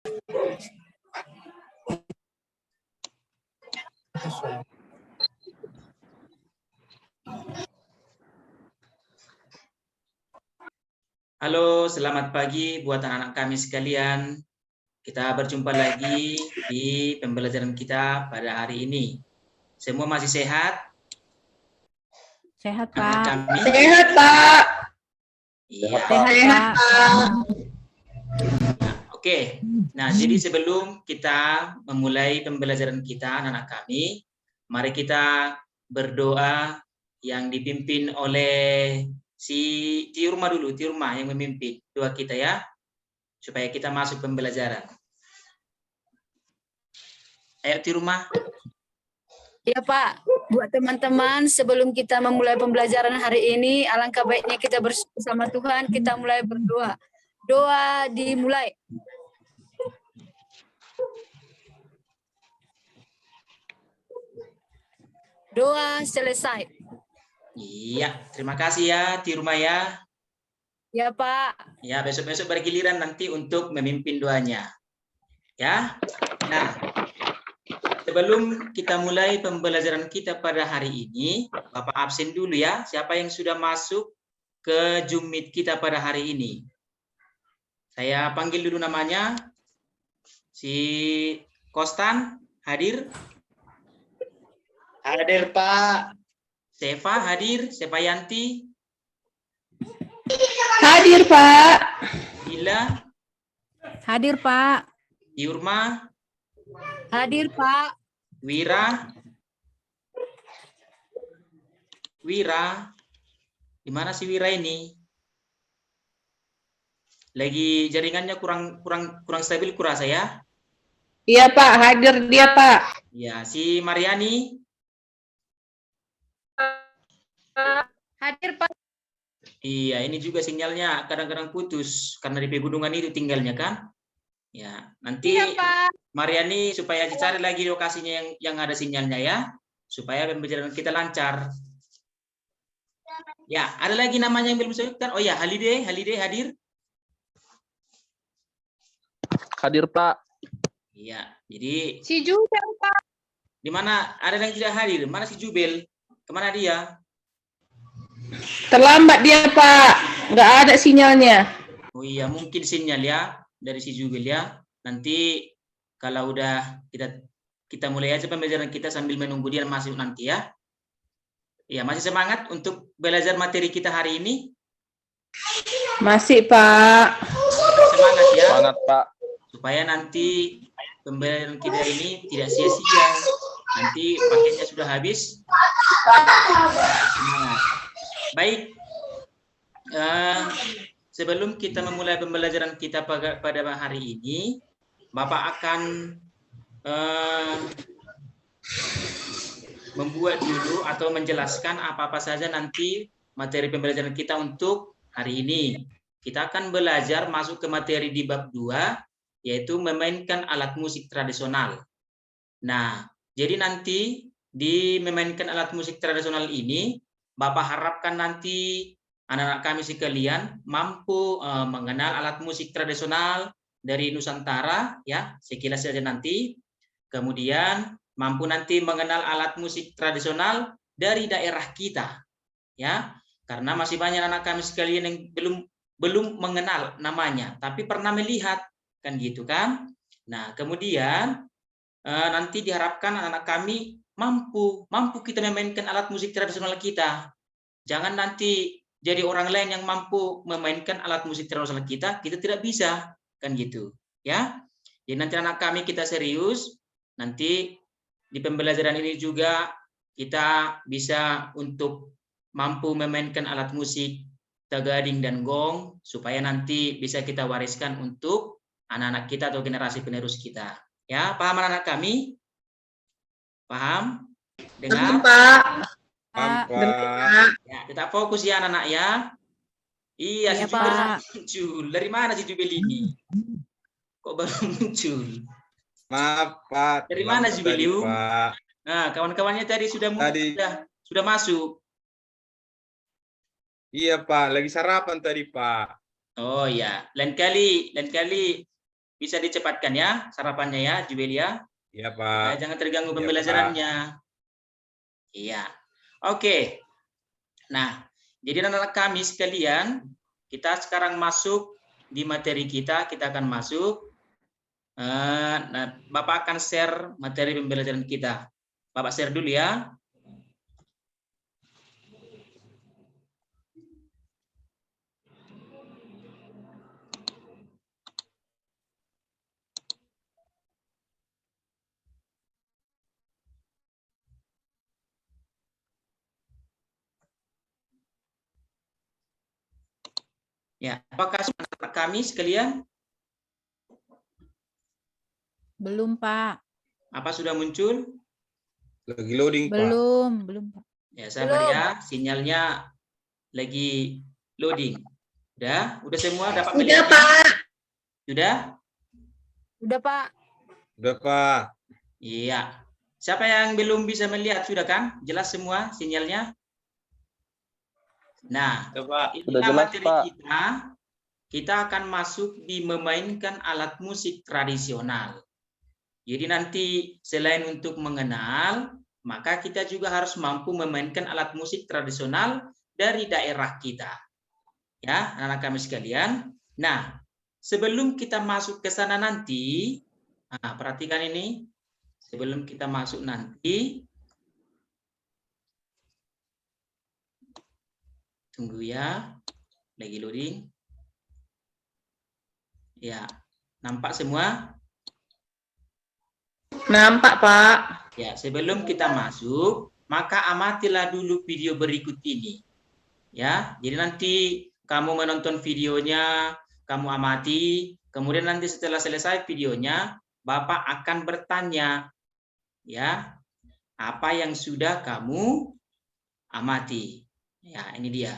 Halo, selamat pagi buat anak-anak kami sekalian. Kita berjumpa lagi di pembelajaran kita pada hari ini. Semua masih sehat? Sehat, Anak-anak Pak. kami? Sehat, Pak. Iya. Sehat, Pak. Oke. Nah, jadi sebelum kita memulai pembelajaran kita, anak-anak kami, mari kita berdoa yang dipimpin oleh si Tiurma dulu, Tiurma yang memimpin doa kita ya, supaya kita masuk pembelajaran. Ayo Tiurma. Ya Pak, buat teman-teman sebelum kita memulai pembelajaran hari ini, alangkah baiknya kita bersama Tuhan, kita mulai berdoa. Doa dimulai. Doa selesai. Iya, terima kasih ya Tiurma ya. Ya Pak. Ya, besok-besok bergiliran nanti untuk memimpin doanya. Ya. Nah, sebelum kita mulai pembelajaran kita pada hari ini, Bapak absen dulu ya. Siapa yang sudah masuk ke Zoom Meet kita pada hari ini? Saya panggil dulu namanya. Si Kostan hadir? Hadir, Pak. Seva hadir? Seva Yanti? Hadir, Pak. Ila? Hadir, Pak. Yurma? Hadir Pak. Wira? Wira? Di mana si Wira ini? Lagi jaringannya kurang stabil kurasa ya? Iya, Pak. Hadir dia, Pak. Ya, si Mariani? Hadir Pak. Iya, ini juga sinyalnya kadang-kadang putus karena di pegunungan itu tinggalnya kan? Ya, nanti Iya Pak. Mariani supaya dicari lagi lokasinya yang ada sinyalnya ya, supaya pembelajaran kita lancar. Ya, ada lagi namanya yang belum disebutkan. Oh ya, Halide hadir? Hadir, Pak. Iya, jadi Si Jubel Pak. di mana ada yang tidak hadir? Mana si Jubel? Kemana dia? Terlambat dia, Pak. Nggak ada sinyalnya. Oh iya, mungkin sinyal ya dari si Jubel ya. Nanti kalau udah kita mulai aja pembelajaran kita sambil menunggu dia masuk nanti ya. Ya, masih semangat untuk belajar materi kita hari ini? Masih, Pak. Semangat ya. Semangat, Pak. Supaya nanti pembelajaran kita ini tidak sia-sia. Nanti paketnya sudah habis. Semangat. Baik. Sebelum kita memulai pembelajaran kita pada hari ini, Bapak akan membuat dulu atau menjelaskan apa-apa saja nanti materi pembelajaran kita untuk hari ini. Kita akan belajar masuk ke materi di bab 2, yaitu memainkan alat musik tradisional. Nah, jadi nanti di memainkan alat musik tradisional ini, Bapak harapkan nanti anak-anak kami sekalian mampu mengenal alat musik tradisional dari Nusantara, ya, sekilas saja nanti. Kemudian mampu nanti mengenal alat musik tradisional dari daerah kita, ya, karena masih banyak anak kami sekalian yang belum mengenal namanya, tapi pernah melihat, kan gitu kan. Nah, kemudian nanti diharapkan anak-anak kami mampu kita memainkan alat musik tradisional kita. Jangan nanti jadi orang lain yang mampu memainkan alat musik tradisional kita tidak bisa, kan gitu, ya. Jadi nanti anak kami kita serius, nanti di pembelajaran ini juga kita bisa untuk mampu memainkan alat musik tagading dan gong, supaya nanti bisa kita wariskan untuk anak-anak kita atau generasi penerus kita. Ya, paham anak-anak kami? Paham? Dengar? Pak. Pak. Ya, tetap fokus ya anak-anak ya. Iya, si Iya, Jubel Pak. muncul. Dari mana si Jubel ini? Kok baru muncul? Maaf, Pak. Dari mana si Jubel? Pak? Nah, kawan-kawannya tadi sudah sudah masuk. Iya, Pak. Lagi sarapan tadi, Pak. Oh ya, lain kali bisa dicepatkan ya sarapannya ya, Jubelia. Iya, Pak. Jangan terganggu Iya, pembelajarannya. Iya. Oke. Nah, jadi anak-anak kami sekalian, kita sekarang masuk di materi kita akan masuk. Nah, Bapak akan share materi pembelajaran kita. Bapak share dulu ya. Ya, apakah anak kami sekalian? Belum, Pak. Apa sudah muncul? Lagi loading, Pak. Belum, Pak. Ya, sabar ya, sinyalnya lagi loading. Udah semua dapat melihat? Pak. Sudah? Udah, Pak. Udah, Pak. Iya. Siapa yang belum bisa melihat sudah kan? Jelas semua sinyalnya? Nah, Udah, Pak. Sudah inilah jelas, materi Pak. kita akan masuk di memainkan alat musik tradisional. Jadi nanti selain untuk mengenal, maka kita juga harus mampu memainkan alat musik tradisional dari daerah kita. Ya, anak-anak kami sekalian. Nah, sebelum kita masuk ke sana nanti, perhatikan ini. Sebelum kita masuk nanti, tunggu ya, lagi loading. Ya, nampak semua? Nampak, Pak. Ya, sebelum kita masuk, maka amatilah dulu video berikut ini. Ya, jadi nanti kamu menonton videonya, kamu amati, kemudian nanti setelah selesai videonya, Bapak akan bertanya, ya, apa yang sudah kamu amati. Ya, ini dia.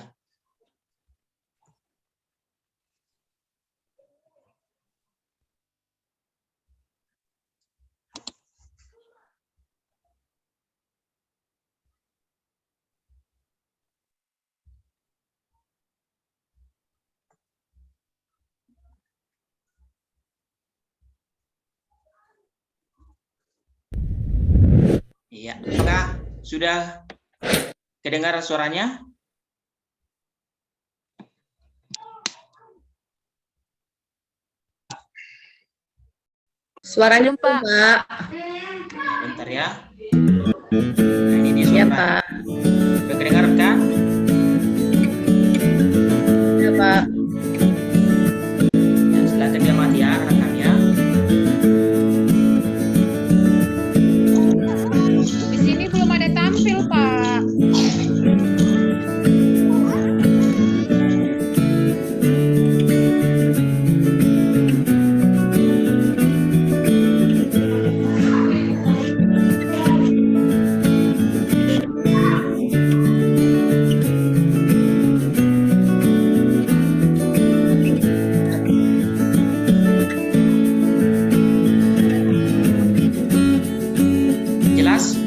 Iya, apakah sudah kedengaran suaranya? Suaranya Belum, Pak. Pak. Bentar ya. Nah, ini dia Iya, suara. Pak. Sudah kedengaran kan? Iya, Pak. Ya, silakan diamati ya, rekan ya. Di sini belum ada tampil, Pak.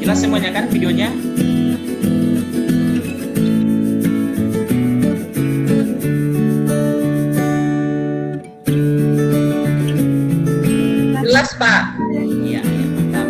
Jelas semuanya kan videonya? Jelas, Pak. Iya, mantap.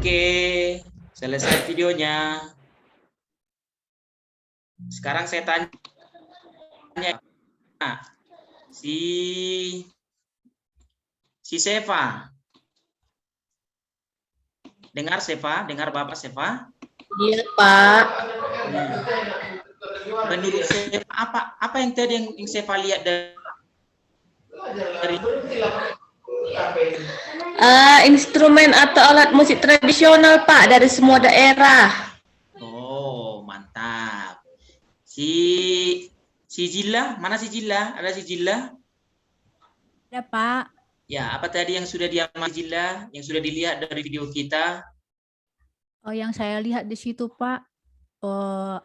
Oke, selesai videonya. Sekarang saya tanya, si Seva. Dengar Seva, dengar Bapak Seva? Iya, Pak. Menurut Seva, apa yang tadi yang Seva lihat dari Instrumen atau alat musik tradisional, Pak, dari semua daerah. Oh, mantap. Si Jilla, mana si Jilla? Ada si Jilla? Ada, Pak. Ya, apa tadi yang sudah diamati Jilla, yang sudah dilihat dari video kita? Oh, yang saya lihat di situ, Pak,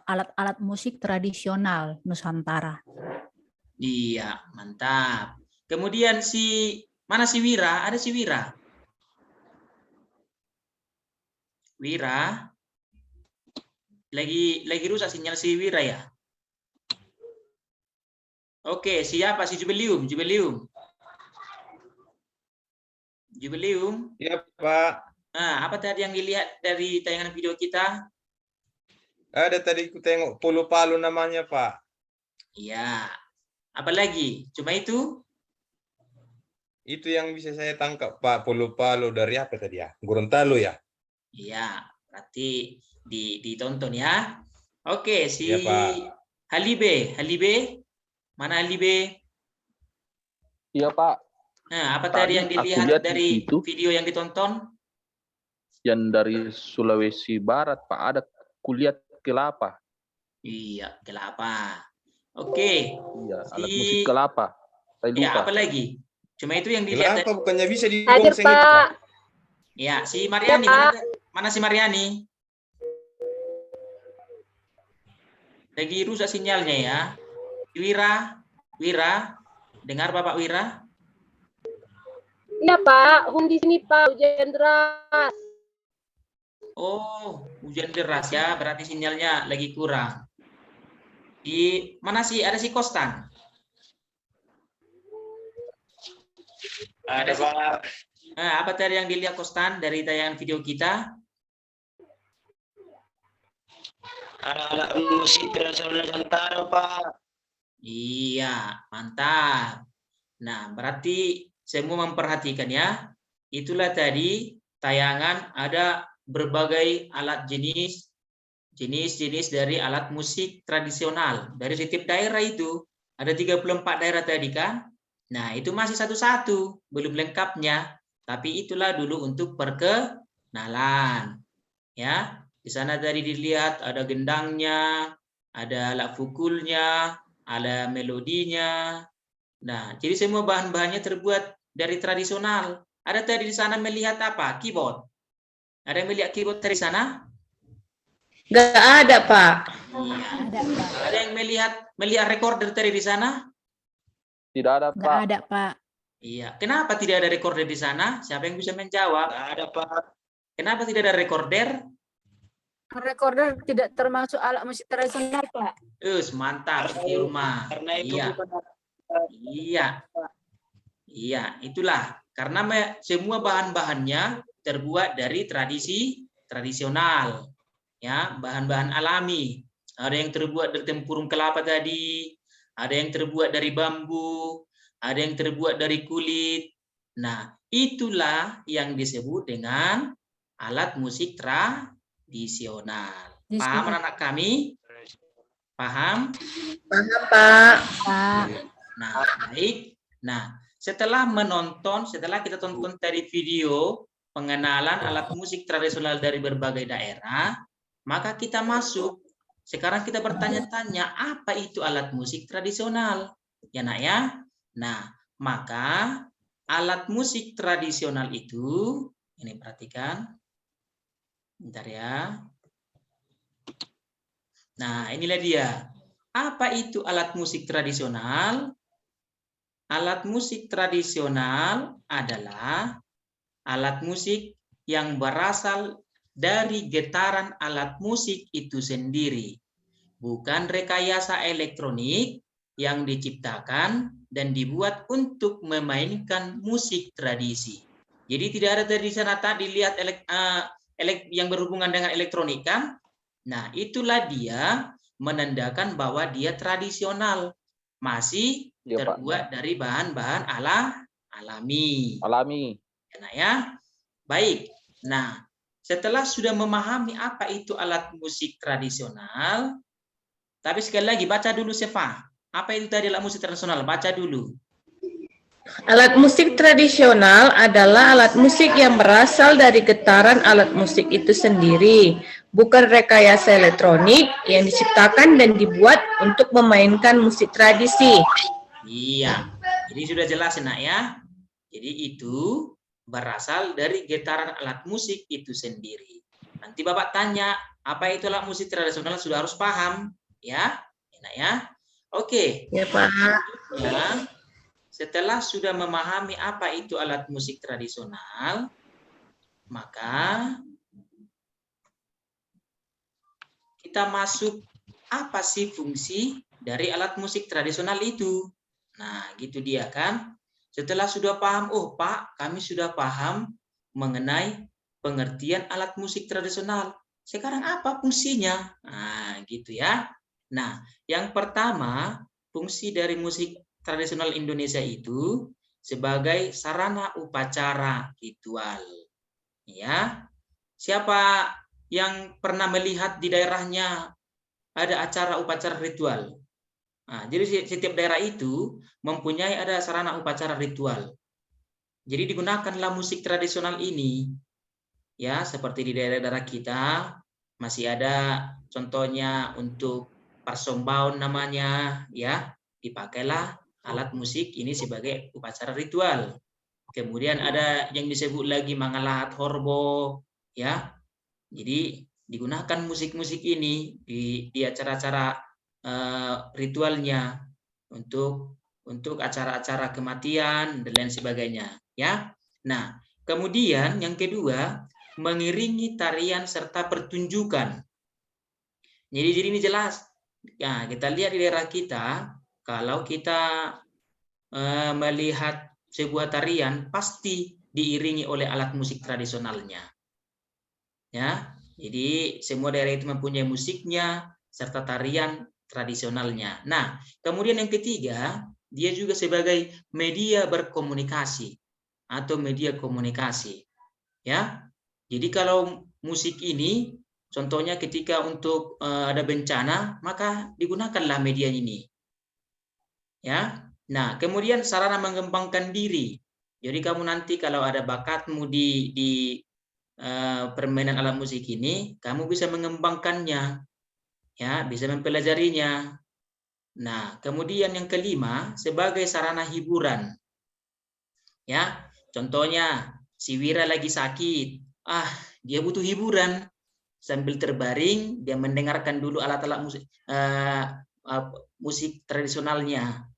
alat-alat musik tradisional Nusantara. Iya, mantap. Kemudian mana si Wira? Ada si Wira? Wira? Lagi rusak sinyal si Wira ya? Oke, siapa si Jubilium? Iya, Pak. Nah, apa tadi yang dilihat dari tayangan video kita? Ada tadi ku tengok Pulau Palu namanya, Pak. Iya. Apa lagi? Cuma itu? Itu yang bisa saya tangkap, Pak. Pulau Palu dari apa tadi ya? Gorontalo ya? Iya, berarti ditonton ya. Oke, si Iya, Pak. Halibe. Mana Halibe? Iya, Pak. Nah, apa Tadi tadi yang aku dilihat lihat dari itu. video yang ditonton? Yang dari Sulawesi Barat, Pak. Ada kulihat kelapa. Iya, kelapa. Oke. Iya, alat musik kelapa. Saya Ya, lupa. apa lagi? Cuma itu yang dilihat. Kenapa bukannya bisa Hadir, dibongseng itu, Pak. Pak? Ya, si Mariani. Mana si Mariani? Lagi rusak sinyalnya ya. Wira. Dengar Bapak Wira? Iya, Pak. Di sini, Pak. Hujan deras. Oh, hujan deras ya, berarti sinyalnya lagi kurang. Di mana sih? Ada si Kostan? Ada, Pak. Nah, apa tadi yang dilihat Kostan dari tayangan video kita? Anak-anak musik tradisional Nusantara, Pak. Iya, mantap. Nah, berarti semua memperhatikan ya. Itulah tadi tayangan ada berbagai alat jenis dari alat musik tradisional. Dari setiap daerah itu ada 34 daerah tadi kan? Nah, itu masih satu-satu, belum lengkapnya. Tapi itulah dulu untuk perkenalan. Ya, di sana tadi dilihat ada gendangnya, ada alat pukulnya, ada melodinya. Nah, jadi semua bahan-bahannya terbuat dari tradisional. Ada tadi di sana melihat apa? Keyboard. Ada yang melihat keyboard dari sana? Nggak ada, Pak. Iya. Ada, Pak. Ada yang melihat recorder tadi di sana? Tidak ada, Nggak Pak. ada, Pak. Iya. Kenapa tidak ada recorder di sana? Siapa yang bisa menjawab? Nggak ada, Pak. Kenapa tidak ada recorder? Recorder tidak termasuk alat musik tradisional, Pak. Mantap di rumah. Karena itu Iya. bukan Iya, itulah. Karena semua bahan-bahannya terbuat dari tradisional. Ya, bahan-bahan alami. Ada yang terbuat dari tempurung kelapa tadi, ada yang terbuat dari bambu, ada yang terbuat dari kulit. Nah, itulah yang disebut dengan alat musik tradisional. Paham anak kami? Paham? Paham, Pak. Pak. Nah, baik. Nah, setelah kita tonton dari video pengenalan alat musik tradisional dari berbagai daerah, maka kita masuk. Sekarang kita bertanya-tanya, apa itu alat musik tradisional? Ya, Nak ya? Nah, maka alat musik tradisional itu, ini perhatikan. Bentar ya. Nah, inilah dia. Apa itu alat musik tradisional? Alat musik tradisional adalah alat musik yang berasal dari getaran alat musik itu sendiri, bukan rekayasa elektronik yang diciptakan dan dibuat untuk memainkan musik tradisi. Jadi tidak ada dari sana tadi lihat yang berhubungan dengan elektronika, nah itulah dia menandakan bahwa dia tradisional, masih Iya, Pak. terbuat dari bahan-bahan alami. Alami. Nah, ya, baik. Nah, setelah sudah memahami apa itu alat musik tradisional, tapi sekali lagi baca dulu Sefa. Apa itu tadi alat musik tradisional? Baca dulu. Alat musik tradisional adalah alat musik yang berasal dari getaran alat musik itu sendiri, bukan rekayasa elektronik yang diciptakan dan dibuat untuk memainkan musik tradisi. Iya, jadi sudah jelas nak ya. Jadi itu berasal dari getaran alat musik itu sendiri. Nanti Bapak tanya, apa itu alat musik tradisional, sudah harus paham. Ya, enak ya. Oke. Ya, Pak. Ya. Setelah sudah memahami apa itu alat musik tradisional, maka kita masuk apa sih fungsi dari alat musik tradisional itu. Nah, gitu dia kan. Setelah sudah paham, oh Pak, kami sudah paham mengenai pengertian alat musik tradisional. Sekarang apa fungsinya? Nah, gitu ya. Nah, yang pertama, fungsi dari musik tradisional Indonesia itu sebagai sarana upacara ritual. Ya. Siapa yang pernah melihat di daerahnya ada acara upacara ritual? Nah, jadi setiap daerah itu mempunyai ada sarana upacara ritual. Jadi digunakanlah musik tradisional ini. Ya, seperti di daerah-daerah kita masih ada contohnya untuk Parsombaun namanya, ya. Dipakailah alat musik ini sebagai upacara ritual. Kemudian ada yang disebut lagi Mangalahat Horbo, ya. Jadi digunakan musik-musik ini di acara-acara ritualnya untuk acara-acara kematian dan lain sebagainya, ya. Nah, kemudian yang kedua, mengiringi tarian serta pertunjukan. Jadi ini jelas. Ya, kita lihat di daerah kita, kalau kita melihat sebuah tarian pasti diiringi oleh alat musik tradisionalnya. Ya, jadi semua daerah itu mempunyai musiknya serta tarian tradisionalnya. Nah, kemudian yang ketiga, dia juga sebagai media berkomunikasi atau media komunikasi. Ya. Jadi kalau musik ini contohnya ketika untuk ada bencana, maka digunakanlah media ini. Ya. Nah, kemudian sarana mengembangkan diri. Jadi kamu nanti kalau ada bakatmu di permainan alat musik ini, kamu bisa mengembangkannya. Ya, bisa mempelajarinya. Nah, kemudian yang kelima, sebagai sarana hiburan. Ya, contohnya si Wira lagi sakit. Dia butuh hiburan. Sambil terbaring, dia mendengarkan dulu alat-alat musik musik tradisionalnya.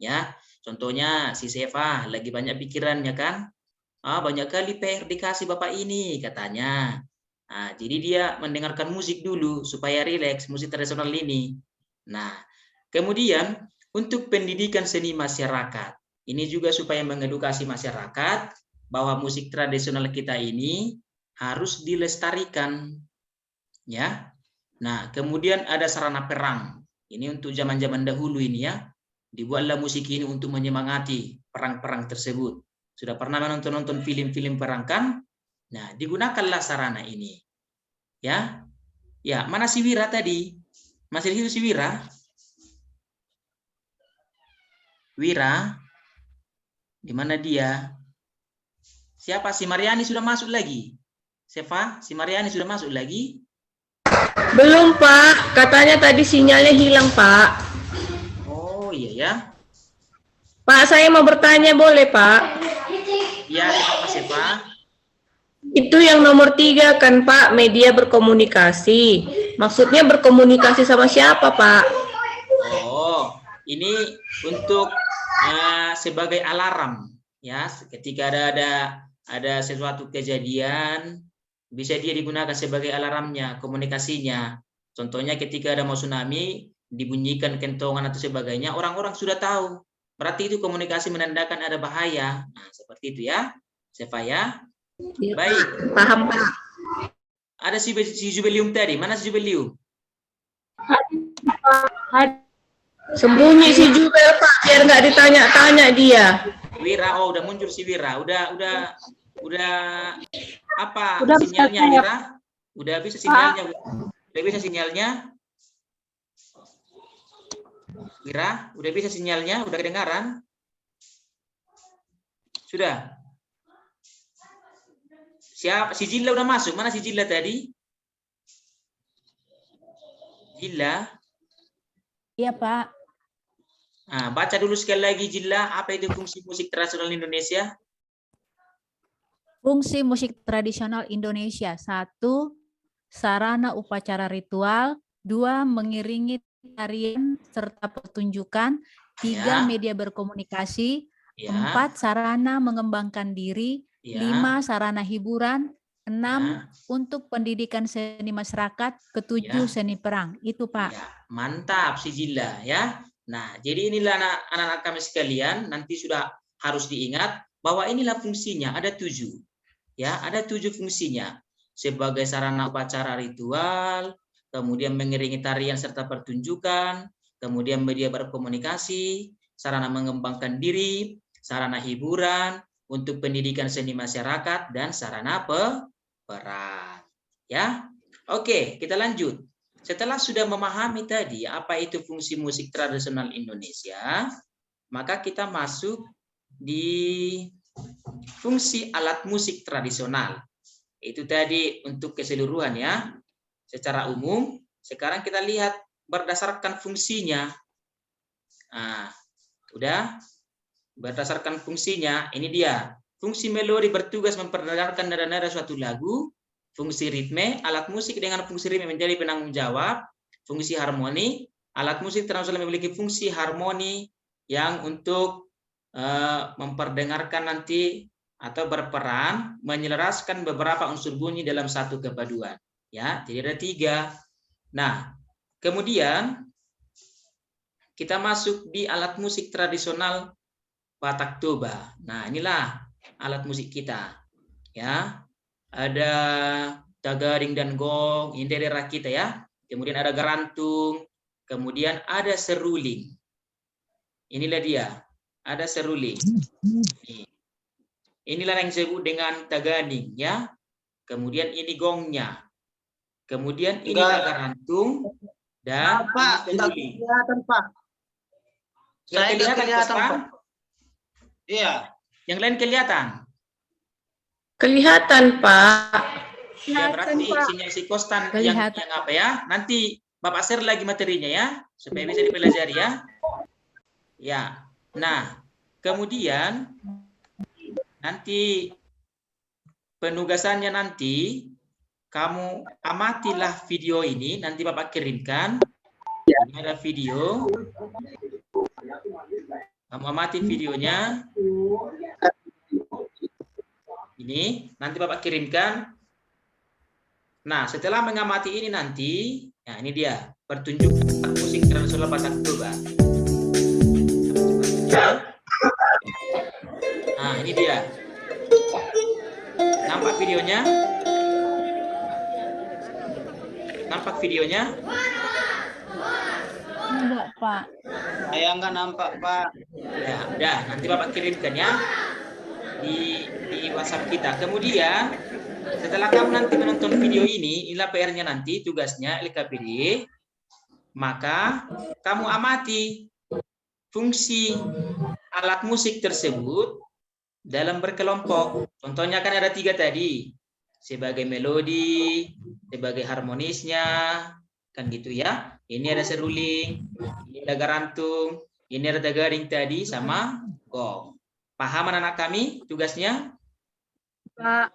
Ya, contohnya si Seva lagi banyak pikirannya kan. Banyak kali PR dikasih Bapak ini katanya. Nah, jadi dia mendengarkan musik dulu supaya rileks, musik tradisional ini. Nah, kemudian untuk pendidikan seni masyarakat, ini juga supaya mengedukasi masyarakat bahwa musik tradisional kita ini harus dilestarikan, ya. Nah, kemudian ada sarana perang. Ini untuk zaman-zaman dahulu ini ya. Dibuatlah musik ini untuk menyemangati perang-perang tersebut. Sudah pernah menonton film-film perang kan? Nah, digunakanlah sarana ini. Ya. Ya, mana si Wira tadi? Masih di situ si Wira? Wira? Di mana dia? Siapa? Si Mariani sudah masuk lagi? Seva? Si Mariani sudah masuk lagi? Belum, Pak. Katanya tadi sinyalnya hilang, Pak. Oh, iya ya. Pak, saya mau bertanya, boleh, Pak? Ya, apa Seva? Itu yang nomor 3 kan Pak, media berkomunikasi. Maksudnya berkomunikasi sama siapa Pak? Oh, ini untuk sebagai alarm ya. Ketika ada sesuatu kejadian, bisa dia digunakan sebagai alarmnya, komunikasinya. Contohnya ketika ada mau tsunami, dibunyikan kentongan atau sebagainya, orang-orang sudah tahu. Berarti itu komunikasi menandakan ada bahaya. Nah, seperti itu ya, Seva ya. Ya, Baik. Paham Pak. Ada si Jubelium tadi. Mana si Jubelium? Sembunyi si Jubel, Pak, biar nggak ditanya-tanya dia. Wira, oh udah muncul si Wira. Udah apa Udah sinyalnya bisa, Wira? Udah bisa sinyalnya? Udah bisa sinyalnya? Wira, udah bisa sinyalnya? Udah kedengaran? Sudah. Siapa? Si Jilla udah masuk. Mana si Jilla tadi? Jilla. Iya, Pak. Nah, baca dulu sekali lagi Jilla, apa itu fungsi musik tradisional Indonesia? Fungsi musik tradisional Indonesia. 1. Sarana upacara ritual. 2. Mengiringi tarian serta pertunjukan. 3. Ya. Media berkomunikasi. Ya. 4. Sarana mengembangkan diri. Ya. 5. Sarana hiburan. 6. Ya. Untuk pendidikan seni masyarakat. 7. Ya. Seni perang. Itu, Pak. Ya, mantap si Jilla ya. Nah, jadi inilah anak-anak kami sekalian, nanti sudah harus diingat bahwa inilah fungsinya, ada 7. Ya, ada 7 fungsinya. Sebagai sarana upacara ritual, kemudian mengiringi tarian serta pertunjukan, kemudian media berkomunikasi, sarana mengembangkan diri, sarana hiburan, untuk pendidikan seni masyarakat, dan sarana peran. Ya. Oke, kita lanjut. Setelah sudah memahami tadi apa itu fungsi musik tradisional Indonesia, maka kita masuk di fungsi alat musik tradisional. Itu tadi untuk keseluruhan ya, secara umum. Sekarang kita lihat berdasarkan fungsinya. Nah, udah berdasarkan fungsinya, ini dia. Fungsi melodi bertugas memperdengarkan nada-nada suatu lagu. Fungsi ritme, alat musik dengan fungsi ritme menjadi penanggung jawab. Fungsi harmoni, alat musik tradisional memiliki fungsi harmoni yang untuk memperdengarkan nanti atau berperan menyelaraskan beberapa unsur bunyi dalam satu kepaduan. Ya, jadi ada 3. Nah, kemudian kita masuk di alat musik tradisional Batak Toba. Nah, inilah alat musik kita. Ya. Ada tagaring dan gong, ini daerah kita ya. Kemudian ada garantung, kemudian ada seruling. Inilah dia, ada seruling. Inilah yang disebut dengan taganing ya. Kemudian ini gongnya. Kemudian ini garantung dan Pak, enggak seruling. kelihatan, Pak. Saya enggak kelihatan, Pak. Iya. Yang lain kelihatan? Kelihatan, Pak. Ya, berarti sinyal si Kostan yang apa ya? Nanti Bapak share lagi materinya ya, supaya bisa dipelajari ya. Ya. Nah, kemudian nanti penugasannya nanti kamu amatilah video ini, nanti Bapak kirimkan. Ini ada video. Kamu amati videonya. Ini nanti Bapak kirimkan. Nah, setelah mengamati ini nanti, nah ini dia pertunjukan musik tradisional Batak Toba. Nah, ini dia. Nampak videonya? Nampak videonya? Enggak, Pak. Saya enggak nampak, Pak. Ya, udah. Nanti Bapak kirimkan ya di WhatsApp kita. Kemudian setelah kamu nanti menonton video ini, inilah PR-nya nanti, tugasnya LKPD, maka kamu amati fungsi alat musik tersebut dalam berkelompok. Contohnya kan ada 3 tadi, sebagai melodi, sebagai harmonisnya, kan gitu ya. Ini ada seruling, ini ada garantung, ini ada tagaring tadi sama gong. Paham anak-anak kami tugasnya? Pak.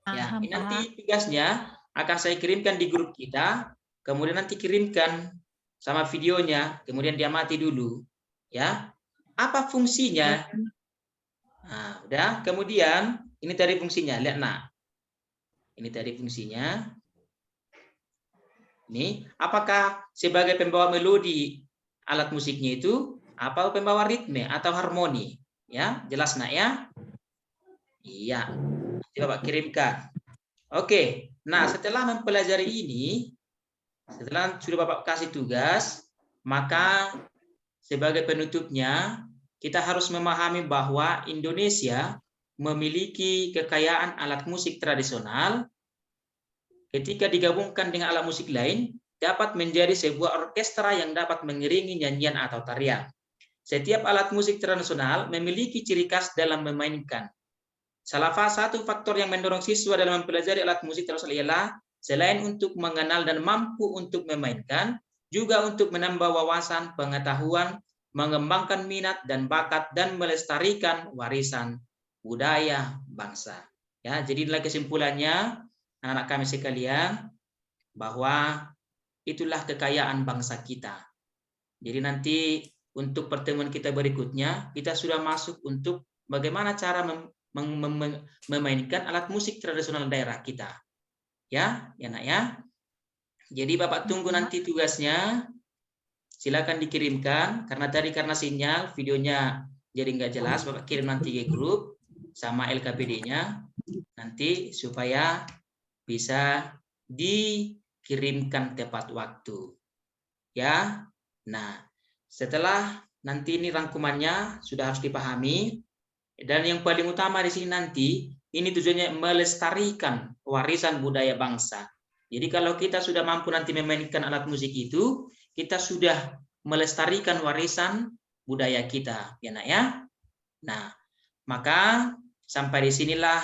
Ya, ini nanti tugasnya akan saya kirimkan di grup kita, kemudian nanti kirimkan sama videonya, kemudian diamati dulu. Ya, apa fungsinya? Nah, udah. Kemudian ini tadi fungsinya, lihat nak. Ini tadi fungsinya. Ini, apakah sebagai pembawa melodi alat musiknya itu, apa pembawa ritme atau harmoni? Ya, jelas nak ya? Iya. Coba Bapak kirimkan. Oke. Nah, setelah mempelajari ini, setelah sudah Bapak kasih tugas, maka sebagai penutupnya, kita harus memahami bahwa Indonesia memiliki kekayaan alat musik tradisional. Ketika digabungkan dengan alat musik lain, dapat menjadi sebuah orkestra yang dapat mengiringi nyanyian atau tarian. Setiap alat musik tradisional memiliki ciri khas dalam memainkan. Salah satu faktor yang mendorong siswa dalam mempelajari alat musik tradisional ialah selain untuk mengenal dan mampu untuk memainkan, juga untuk menambah wawasan, pengetahuan, mengembangkan minat dan bakat, dan melestarikan warisan budaya bangsa. Ya, jadi inilah kesimpulannya anak-anak kami sekalian, bahwa itulah kekayaan bangsa kita. Jadi nanti untuk pertemuan kita berikutnya, kita sudah masuk untuk bagaimana cara memainkan alat musik tradisional daerah kita. Ya, ya nak ya. Jadi Bapak tunggu nanti tugasnya. Silakan dikirimkan, karena sinyal videonya jadi nggak jelas, Bapak kirim nanti ke grup sama LKPD-nya nanti supaya bisa dikirimkan tepat waktu. Ya. Nah, setelah nanti ini rangkumannya sudah harus dipahami, dan yang paling utama di sini nanti ini tujuannya melestarikan warisan budaya bangsa. Jadi kalau kita sudah mampu nanti memainkan alat musik itu, kita sudah melestarikan warisan budaya kita, ya nak ya. Nah, maka sampai di sinilah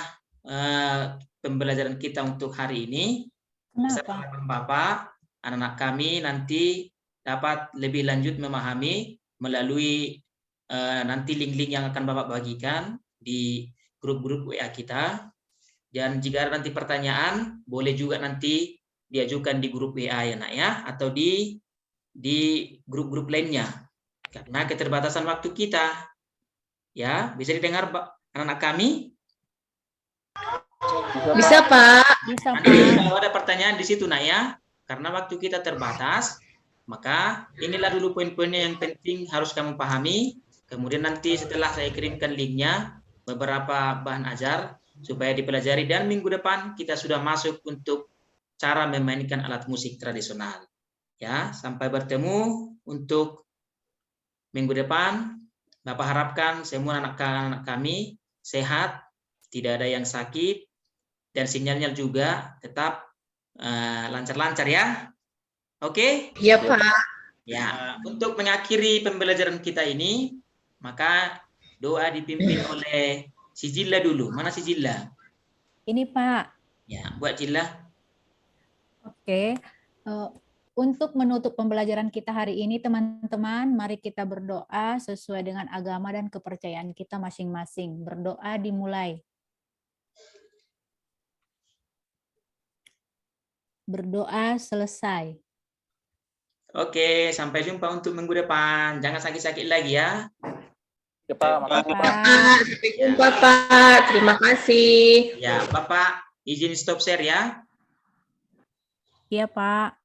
pembelajaran kita untuk hari ini. Kenapa? Bapak, anak-anak kami nanti dapat lebih lanjut memahami melalui nanti link-link yang akan Bapak bagikan di grup-grup WA kita. Dan jika ada nanti pertanyaan, boleh juga nanti diajukan di grup WA ya nak ya, atau di grup-grup lainnya. Karena keterbatasan waktu kita. Ya, bisa didengar anak-anak kami? Bisa, Pak. Bisa, Nanti Pak. kalau ada pertanyaan di situ nak ya, karena waktu kita terbatas, maka inilah dulu poin-poinnya yang penting harus kamu pahami. Kemudian nanti setelah saya kirimkan linknya, beberapa bahan ajar supaya dipelajari, dan minggu depan kita sudah masuk untuk cara memainkan alat musik tradisional. Ya, sampai bertemu untuk minggu depan. Bapak harapkan semua anak-anak kami sehat, tidak ada yang sakit, dan sinyalnya juga tetap lancar-lancar ya. Oke? Iya, Pak. Ya, untuk mengakhiri pembelajaran kita ini, maka doa dipimpin oleh si Jilla dulu. Mana si Jilla? Ini, Pak. Ya, buat Jilla. Oke. Untuk menutup pembelajaran kita hari ini, teman-teman, mari kita berdoa sesuai dengan agama dan kepercayaan kita masing-masing. Berdoa dimulai. Berdoa selesai. Oke, sampai jumpa untuk minggu depan. Jangan sakit-sakit lagi ya. Ya, Pak, makasih, Pak. Pak, sampai jumpa, Pak. Terima kasih. Ya, Bapak izin stop share ya. Iya, Pak.